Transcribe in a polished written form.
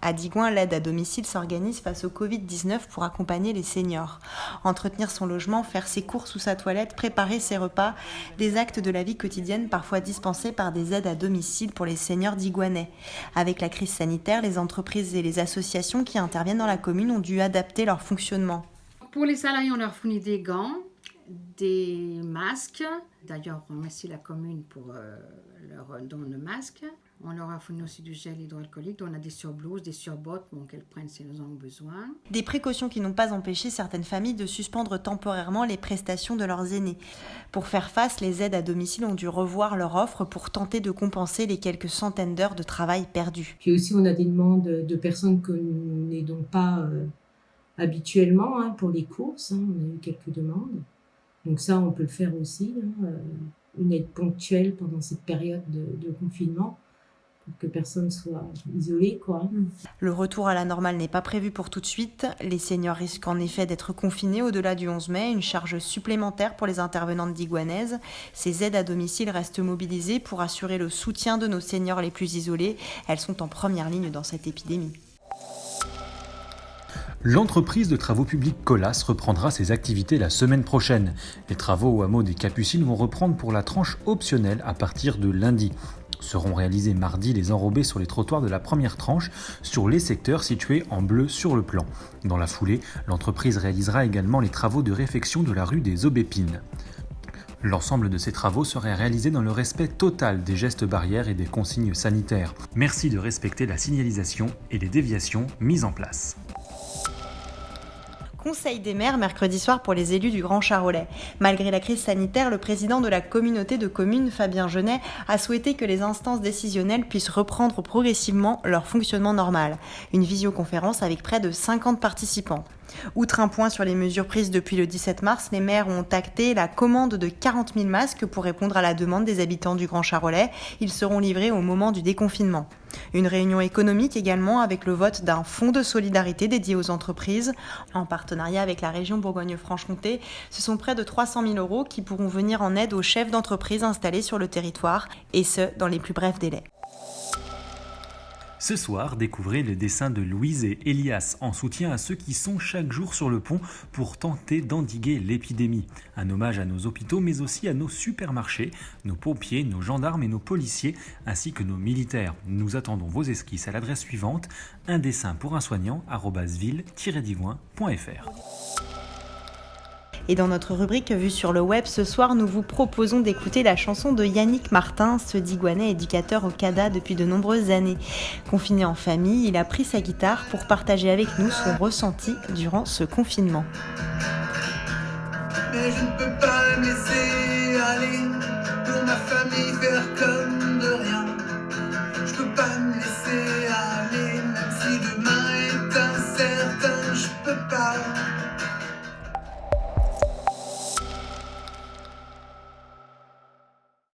À Digoin, l'aide à domicile s'organise face au Covid-19 pour accompagner les seniors. Entretenir son logement, faire ses courses ou sa toilette, préparer ses repas, des actes de la vie quotidienne parfois dispensés par des aides à domicile pour les seniors digoinais. Avec la crise sanitaire, les entreprises et les associations qui interviennent dans la commune ont dû adapter leur fonctionnement. Pour les salariés, on leur fournit des gants, des masques. D'ailleurs, on remercie la commune pour leur don de masques. On leur a fourni aussi du gel hydroalcoolique. On a des surblouses, des surbottes, qu'elles prennent si elles en ont besoin. Des précautions qui n'ont pas empêché certaines familles de suspendre temporairement les prestations de leurs aînés. Pour faire face, les aides à domicile ont dû revoir leur offre pour tenter de compenser les quelques centaines d'heures de travail perdues. Puis aussi, on a des demandes de personnes que nous n'aidons pas habituellement pour les courses. On a eu quelques demandes. Donc ça, on peut le faire aussi. Une aide ponctuelle pendant cette période de confinement, pour que personne soit isolé, Le retour à la normale n'est pas prévu pour tout de suite. Les seniors risquent en effet d'être confinés au-delà du 11 mai, une charge supplémentaire pour les intervenantes digoinaises. Ces aides à domicile restent mobilisées pour assurer le soutien de nos seniors les plus isolés. Elles sont en première ligne dans cette épidémie. L'entreprise de travaux publics Colas reprendra ses activités la semaine prochaine. Les travaux au hameau des Capucines vont reprendre pour la tranche optionnelle à partir de lundi. Seront réalisés mardi les enrobés sur les trottoirs de la première tranche sur les secteurs situés en bleu sur le plan. Dans la foulée, l'entreprise réalisera également les travaux de réfection de la rue des Aubépines. L'ensemble de ces travaux serait réalisé dans le respect total des gestes barrières et des consignes sanitaires. Merci de respecter la signalisation et les déviations mises en place. Conseil des maires mercredi soir pour les élus du Grand Charolais. Malgré la crise sanitaire, le président de la communauté de communes, Fabien Genet, a souhaité que les instances décisionnelles puissent reprendre progressivement leur fonctionnement normal. Une visioconférence avec près de 50 participants. Outre un point sur les mesures prises depuis le 17 mars, les maires ont acté la commande de 40 000 masques pour répondre à la demande des habitants du Grand Charolais. Ils seront livrés au moment du déconfinement. Une réunion économique également avec le vote d'un fonds de solidarité dédié aux entreprises. En partenariat avec la région Bourgogne-Franche-Comté, ce sont près de 300 000 € qui pourront venir en aide aux chefs d'entreprise installés sur le territoire, et ce, dans les plus brefs délais. Ce soir, découvrez le dessin de Louise et Elias en soutien à ceux qui sont chaque jour sur le pont pour tenter d'endiguer l'épidémie. Un hommage à nos hôpitaux mais aussi à nos supermarchés, nos pompiers, nos gendarmes et nos policiers ainsi que nos militaires. Nous attendons vos esquisses à l'adresse suivante, undessin-pour-un-soignant@ville-digoin.fr. Et dans notre rubrique Vue sur le web, ce soir, nous vous proposons d'écouter la chanson de Yannick Martin, ce Digoinais éducateur au CADA depuis de nombreuses années. Confiné en famille, il a pris sa guitare pour partager avec nous son ressenti durant ce confinement. Mais je ne peux pas me laisser aller pour ma famille faire comme